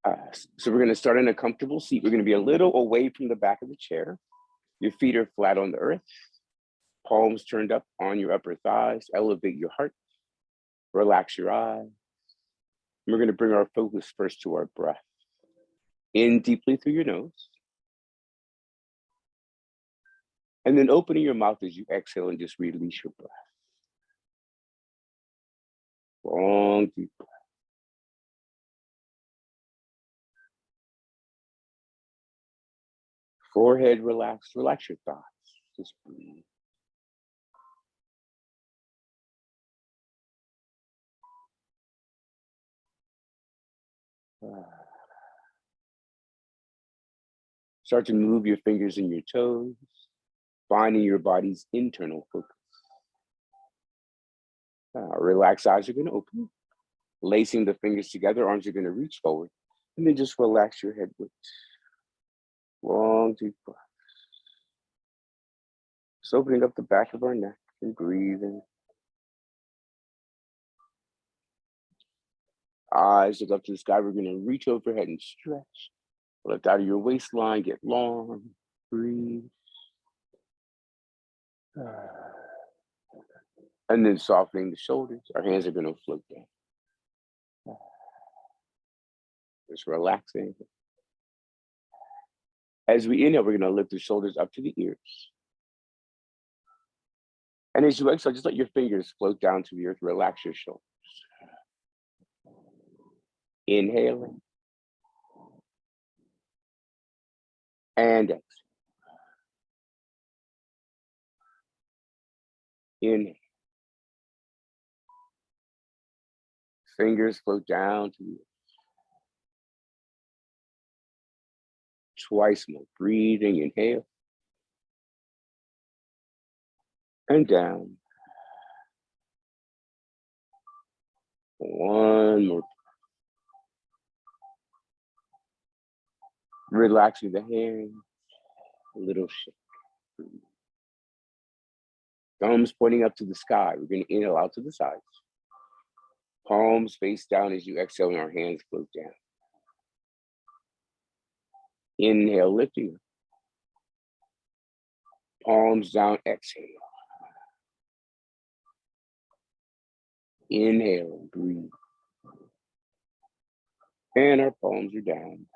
So we're going to start in a comfortable seat. We're going to be a little away from the back of the chair. Your feet are flat on the earth. Palms turned up on your upper thighs. Elevate your heart. Relax your eyes. We're going to bring our focus first to our breath. In deeply through your nose. And then opening your mouth as you exhale and just release your breath. Long, deep breath. Forehead relaxed. Relax your thoughts. Just breathe. Start to move your fingers and your toes, finding your body's internal focus. Relaxed eyes are going to open, lacing the fingers together, arms are going to reach forward, and then just relax your head with long, deep breath. Just opening up the back of our neck and breathing. Eyes look up to the sky. We're going to reach overhead and stretch. Lift out of your waistline, get long, breathe. And then softening the shoulders. Our hands are going to float down. Just relaxing. As we inhale, we're going to lift the shoulders up to the ears. And as you exhale, just let your fingers float down to the earth. Relax your shoulders. Inhaling. And exhale. Inhale. Fingers float down to the earth. Twice more. Breathing, inhale. And down. One more. Relaxing the hands. A little shake. Thumbs pointing up to the sky. We're going to inhale out to the sides. Palms face down as you exhale and our hands float down. Inhale, lifting. Palms down, exhale. Inhale, breathe. And our palms are down.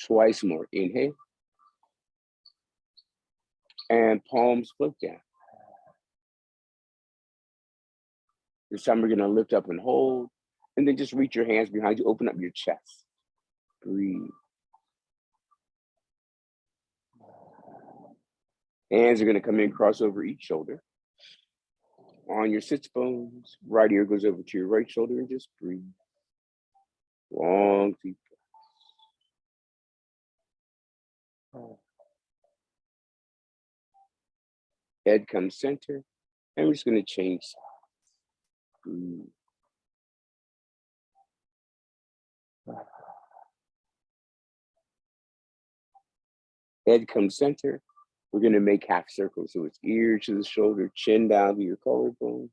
Twice more. Inhale. And palms float down. This time we're going to lift up and hold. And then just reach your hands behind you. Open up your chest. Breathe. Hands are going to come in, cross over each shoulder. On your sits bones, right ear goes over to your right shoulder and just breathe. Long, deep breath. Head comes center, and we're just going to change sides. Breathe. Head comes center. We're going to make half circles. So it's ear to the shoulder, chin down to your collarbone,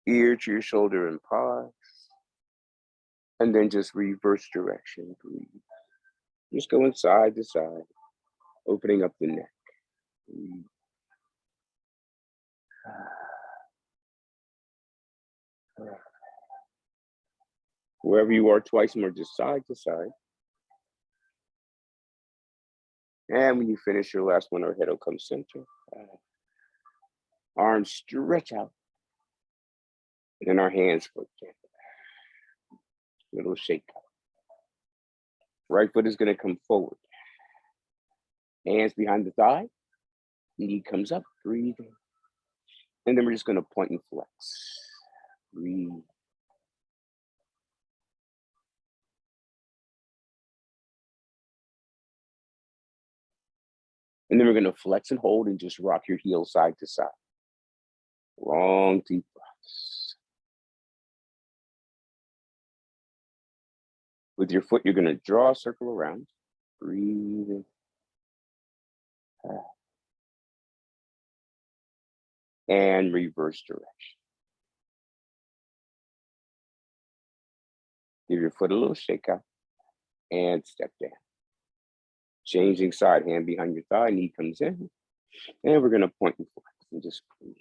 ear to your shoulder and pause. And then just reverse direction. Breathe. Just going side to side, opening up the neck. Breathe. Wherever you are, twice more, just side to side. And when you finish your last one, our head will come center. Arms stretch out. And then our hands float down. Little shake out. Right foot is going to come forward. Hands behind the thigh. Knee comes up, breathing. And then we're just going to point and flex. Breathe. And then we're going to flex and hold and just rock your heels side to side. Long, deep breaths. With your foot, you're going to draw a circle around. Breathing. And reverse direction. Give your foot a little shake out and step down. Changing side, hand behind your thigh, knee comes in. And we're gonna point and flex and just breathe.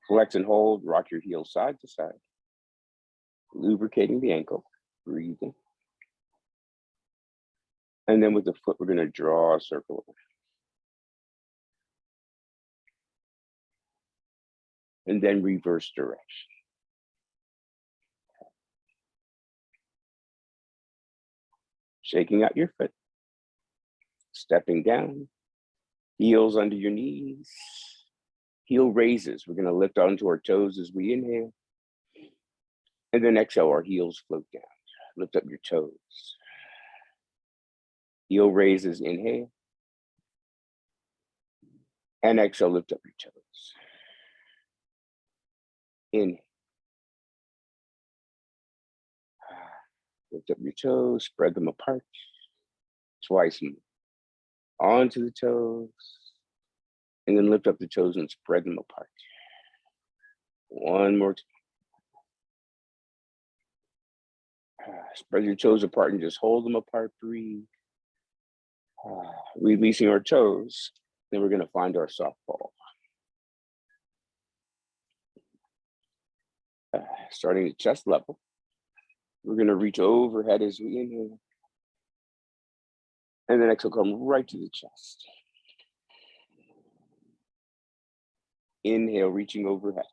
Flex and hold, rock your heels side to side. Lubricating the ankle, breathing. And then with the foot, we're gonna draw a circle. And then reverse direction. Shaking out your foot, stepping down, heels under your knees, heel raises. We're gonna lift onto our toes as we inhale. And then exhale, our heels float down. Lift up your toes. Heel raises, inhale. And exhale, lift up your toes. Inhale. Lift up your toes, spread them apart. Twice more. Onto the toes. And then lift up the toes and spread them apart. One more time. Spread your toes apart and just hold them apart, breathe. Releasing our toes. Then we're gonna find our soft ball. Starting at chest level. We're gonna reach overhead as we inhale. And then exhale, come right to the chest. Inhale, reaching overhead.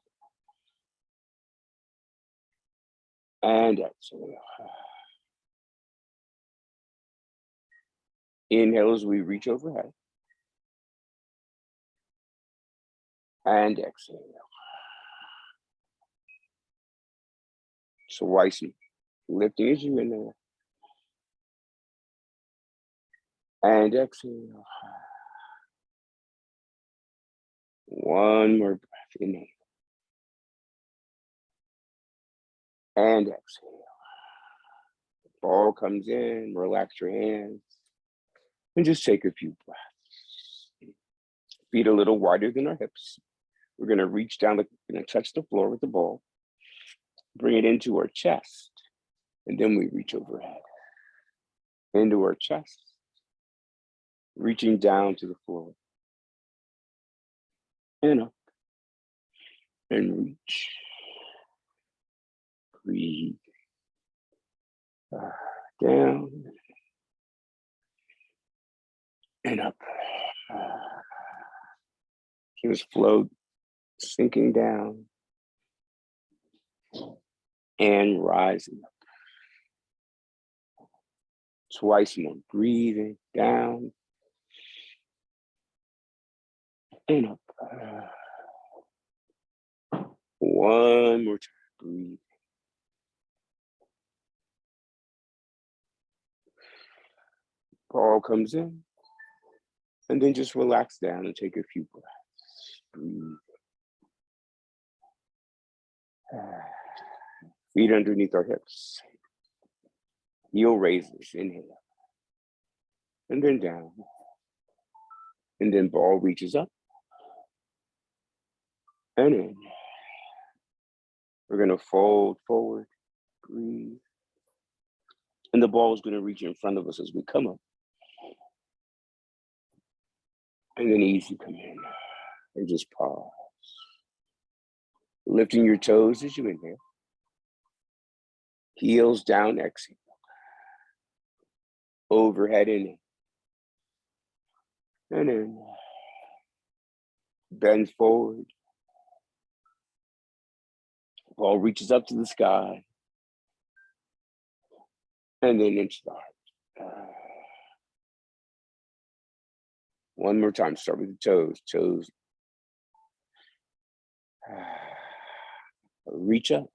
And exhale. Inhale as we reach overhead. And exhale. Twice more. Lifting as you inhale. And exhale. One more breath, inhale. And exhale. Ball comes in, relax your hands. And just take a few breaths. Feet a little wider than our hips. We're gonna reach down, we're gonna touch the floor with the ball. Bring it into our chest. And then we reach overhead. Into our chest. Reaching down to the floor. And up. And reach. Breathe. Down. And up. Just float, sinking down. And rising up. Twice more, breathing down. And up. One more time, breathe. Ball comes in. And then just relax down and take a few breaths. Breathe. Feet underneath our hips. Heel raises, inhale. And then down. And then ball reaches up. And in. We're gonna fold forward, breathe. And the ball is gonna reach in front of us as we come up. And then easy come in and just pause. Lifting your toes as you inhale. Heels down, exhale. Overhead in. And in. Bend forward. Ball reaches up to the sky. And then into the heart. One more time, start with the toes. Toes. Reach up.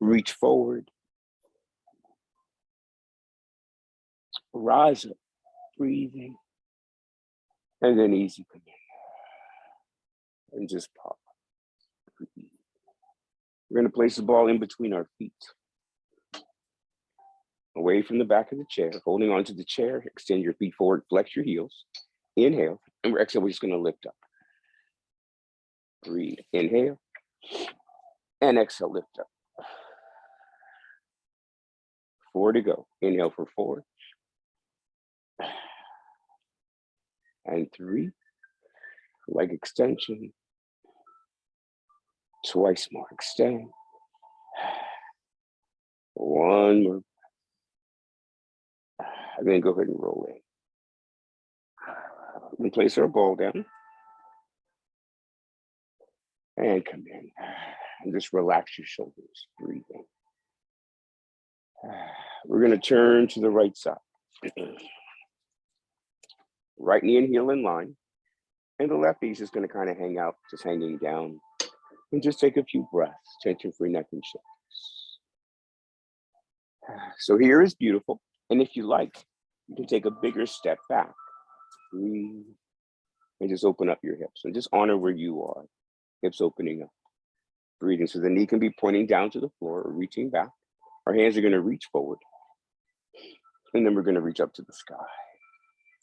Reach forward. Rise up, breathing. And then easy come in. And just pause. Breathe. We're gonna place the ball in between our feet. away from the back of the chair, holding onto the chair. Extend your feet forward, flex your heels. Inhale, and we're exhale, we're just gonna lift up. Breathe, inhale, and exhale, lift up. 4 to go. Inhale for 4. And 3, leg extension. Twice more, extend. 1 more. And then go ahead and roll in. And place our ball down. And come in. And just relax your shoulders, breathing. We're gonna turn to the right side. Right knee and heel in line. And the left knee is just gonna kind of hang out, just hanging down. And just take a few breaths, tension-free neck and shoulders. So here is beautiful. And if you like, you can take a bigger step back. Breathe. And just open up your hips. And just honor where you are. Hips opening up. Breathing. So the knee can be pointing down to the floor or reaching back. Our hands are gonna reach forward. And then we're gonna reach up to the sky.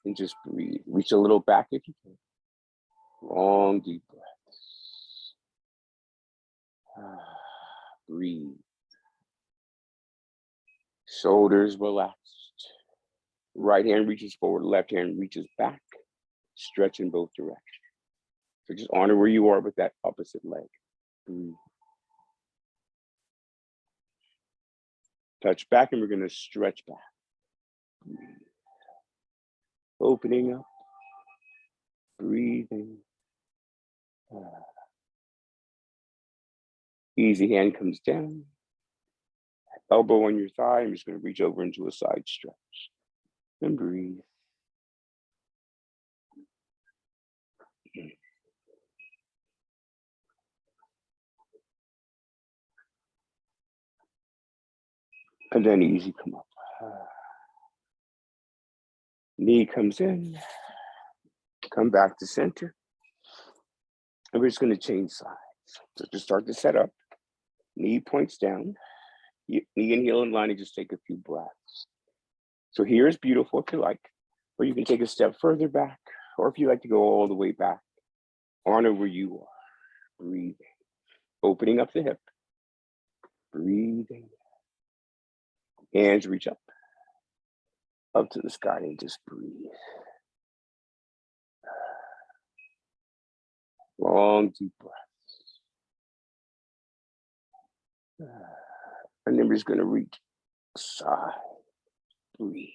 And just breathe. Reach a little back if you can. Long, deep breaths. Breathe. Shoulders relaxed. Right hand reaches forward, left hand reaches back. Stretch in both directions. So just honor where you are with that opposite leg. Breathe. Touch back and we're gonna stretch back. Breathe. Opening up. Breathing. Easy, hand comes down. Elbow on your thigh. I'm just going to reach over into a side stretch. And breathe. And then easy, come up. Knee comes in. Come back to center. And we're just going to change sides. So just start to set up. Knee points down. Knee and heel in line and just take a few breaths. So here is beautiful if you like, or you can take a step further back, or if you like to go all the way back, honor where you are. Breathing. Opening up the hip. Breathing. Hands reach up to the sky and just breathe. Long, deep breaths. And then we're just going to reach, sigh, breathe.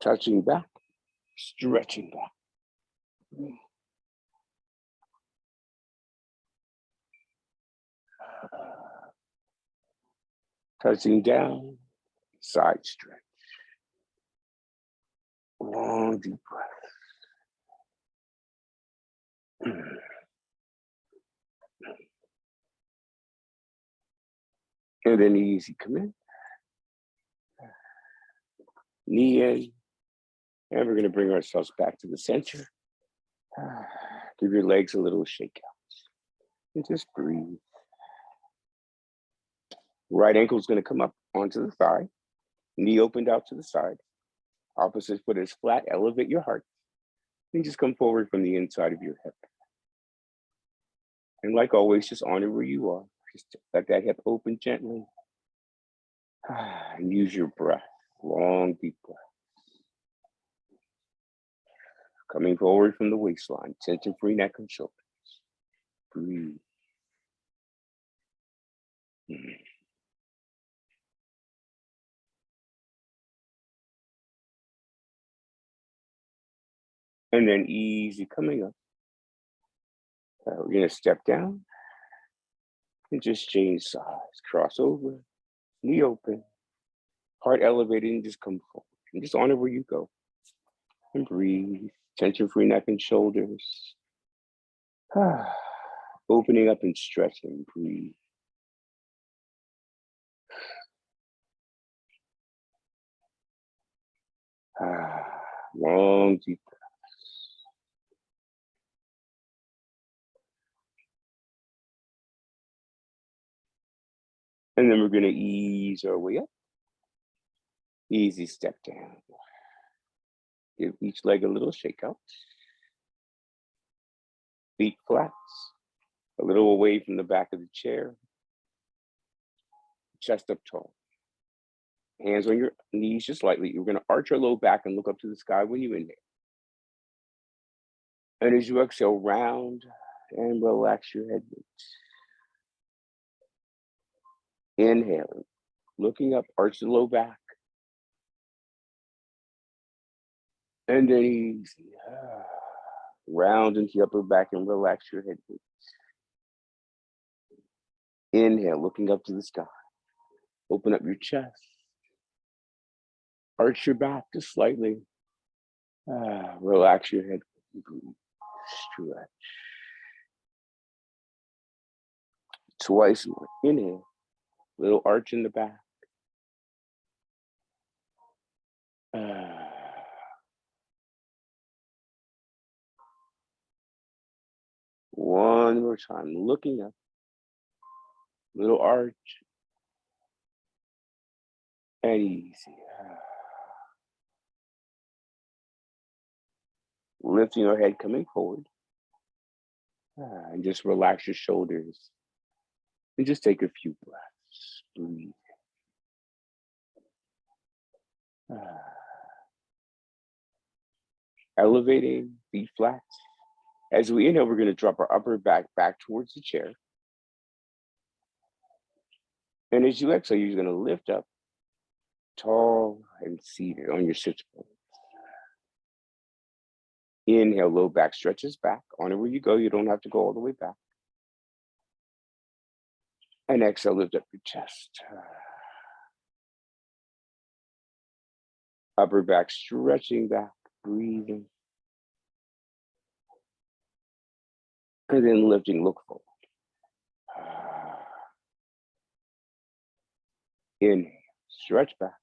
Touching back, stretching back. Touching down, side stretch. Long, deep breath. And then easy, come in. Knee in. And we're going to bring ourselves back to the center. Give your legs a little shake out. And just breathe. Right ankle is going to come up onto the thigh. Knee opened out to the side. Opposite foot is flat. Elevate your heart. And just come forward from the inside of your hip. And like always, just honor where you are. Just let that hip open gently. And use your breath. Long, deep breath. Coming forward from the waistline. Tension-free neck and shoulders. Breathe. And then easy coming up. We're going to step down and just change sides. Cross over, knee open, heart elevated, and just come forward. And just honor where you go. And breathe. Tension-free neck and shoulders. Opening up and stretching. Breathe. Long, deep breaths. And then we're going to ease our way up. Easy step down. Give each leg a little shake out. Feet flat, a little away from the back of the chair. Chest up tall. Hands on your knees just lightly. You're going to arch your low back and look up to the sky when you inhale. And as you exhale, round and relax your head. Inhaling, looking up, arch the low back. And then easy. Round into the upper back and relax your head. Inhale, looking up to the sky. Open up your chest. Arch your back just slightly. Relax your head. Stretch. Twice more. Inhale. Little arch in the back. One more time. Looking up. Little arch. And easy. Lifting your head, coming forward. And just relax your shoulders. And just take a few breaths. Breathe. Elevating, feet flat. As we inhale, we're going to drop our upper back towards the chair. And as you exhale, you're going to lift up tall and seated on your sits bones. Inhale, low back stretches back. Honor where you go. You don't have to go all the way back. And exhale, lift up your chest. Upper back stretching back, breathing. And then lifting, look forward. Inhale, stretch back,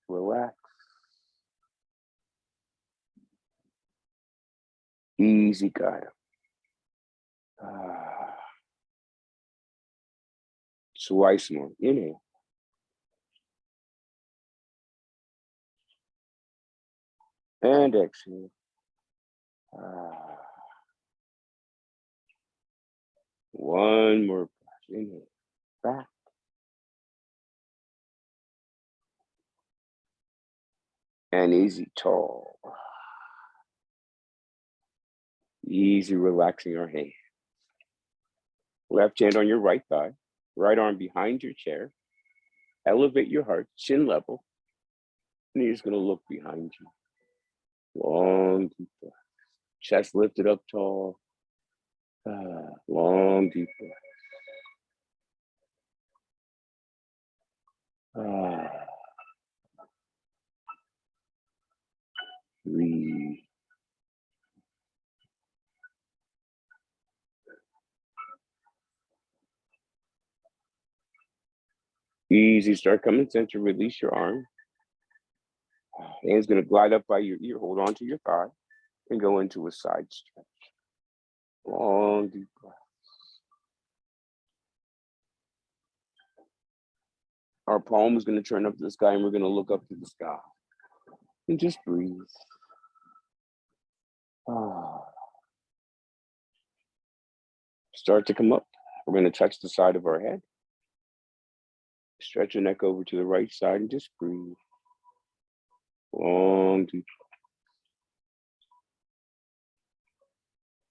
relax. Easy guide. Twice more. Inhale. And exhale. One more breath. Inhale. Back. And easy, tall. Easy, relaxing our hands. Left hand on your right thigh. Right arm behind your chair. Elevate your heart, chin level. And you're just going to look behind you. Long, deep breath. Chest lifted up tall. Long, deep breath. Breathe. Easy, start coming center, release your arm. Hand's gonna glide up by your ear, hold on to your thigh, and go into a side stretch. Long, deep breath. Our palm is gonna turn up to the sky and we're gonna look up to the sky. And just breathe. Start to come up. We're gonna touch the side of our head. Stretch your neck over to the right side and just breathe. Long, deep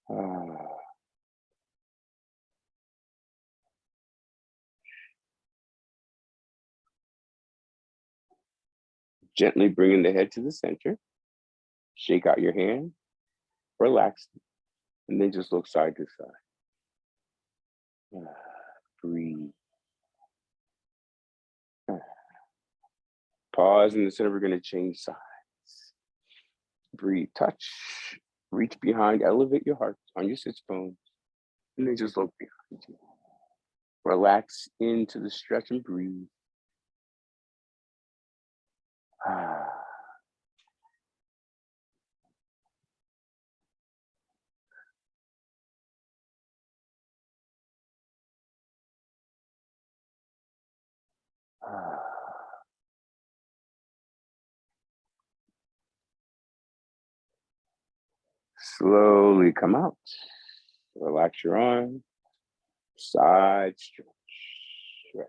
breath. Gently bringing the head to the center. Shake out your hand. Relax. And then just look side to side. Breathe. Pause in the center. We're going to change sides. Breathe. Touch. Reach behind. Elevate your heart on your sits bones. And then just look behind you. Relax into the stretch and breathe. Slowly come out. Relax your arm. Side stretch. Stretch.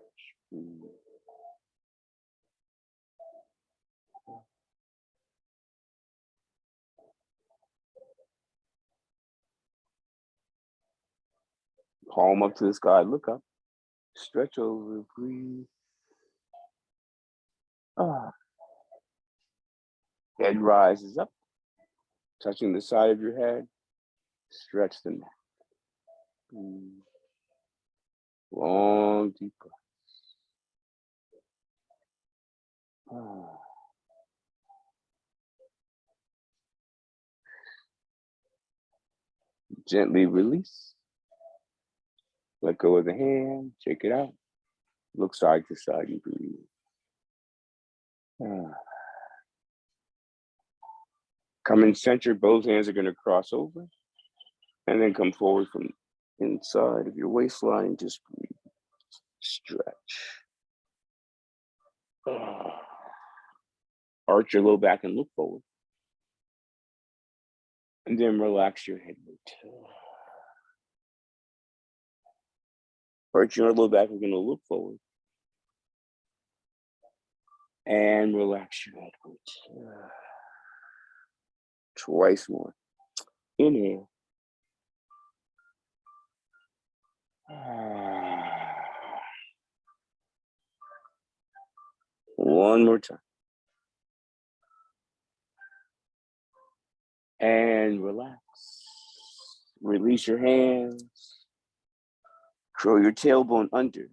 Palm up to the sky. Look up. Stretch over. Breathe. Head rises up. Touching the side of your head. Stretch the neck. Long, deep breath. Gently release. Let go of the hand. Shake it out. Look side to side and breathe. Come in center. Both hands are going to cross over. And then come forward from inside of your waistline. Just breathe. Stretch. Arch your low back and look forward. And then relax your head. Arch your low back. We're going to look forward. And relax your head. Twice more. Inhale. One more time. And relax. Release your hands. Curl your tailbone under.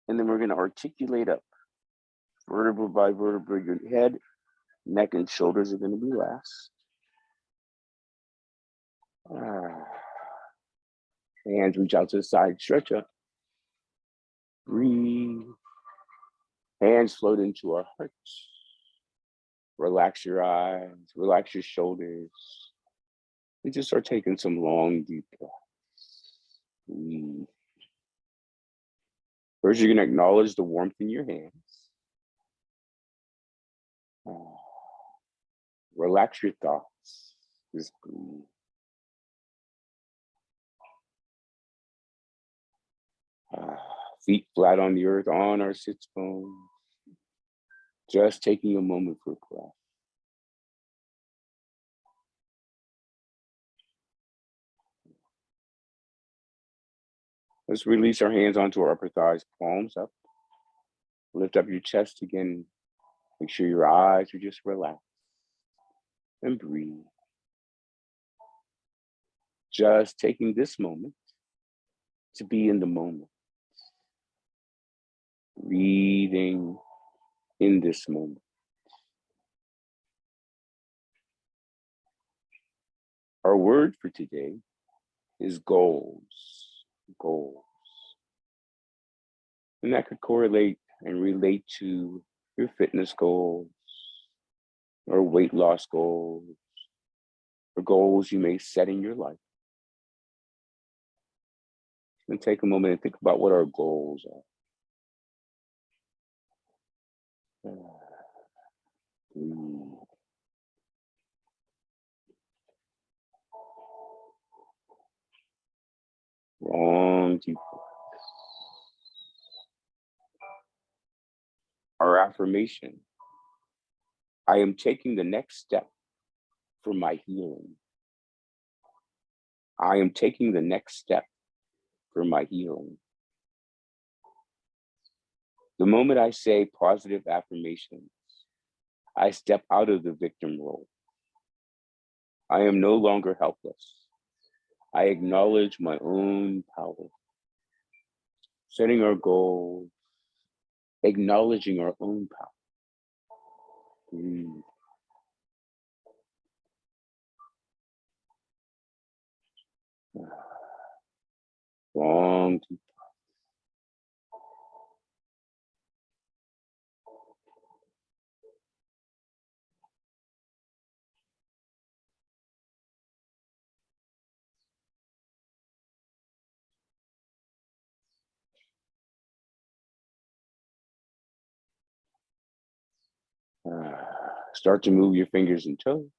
And then we're going to articulate up. Vertebra by vertebra. Your head, neck, and shoulders are going to be last. Hands reach out to the side. Stretch up. Breathe. Hands float into our hearts. Relax your eyes. Relax your shoulders. And just start taking some long, deep breaths. Breathe. First, you're going to acknowledge the warmth in your hands. Relax your thoughts. Just breathe. Feet flat on the earth, on our sits bones. Just taking a moment for breath. Let's release our hands onto our upper thighs, palms up. Lift up your chest again. Make sure your eyes are just relaxed. And breathe. Just taking this moment to be in the moment. Breathing in this moment. Our word for today is goals. Goals. And that could correlate and relate to your fitness goals or weight loss goals or goals you may set in your life. And take a moment and think about what our goals are. Breathe. Long, deep breaths. Our affirmation: I am taking the next step for my healing. I am taking the next step for my healing. The moment I say positive affirmations, I step out of the victim role. I am no longer helpless. I acknowledge my own power. Setting our goals, acknowledging our own power. Breathe. Long, deep Start to move your fingers and toes.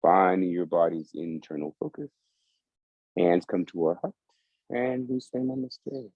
finding your body's internal focus. Hands come to our heart, and we say namaste.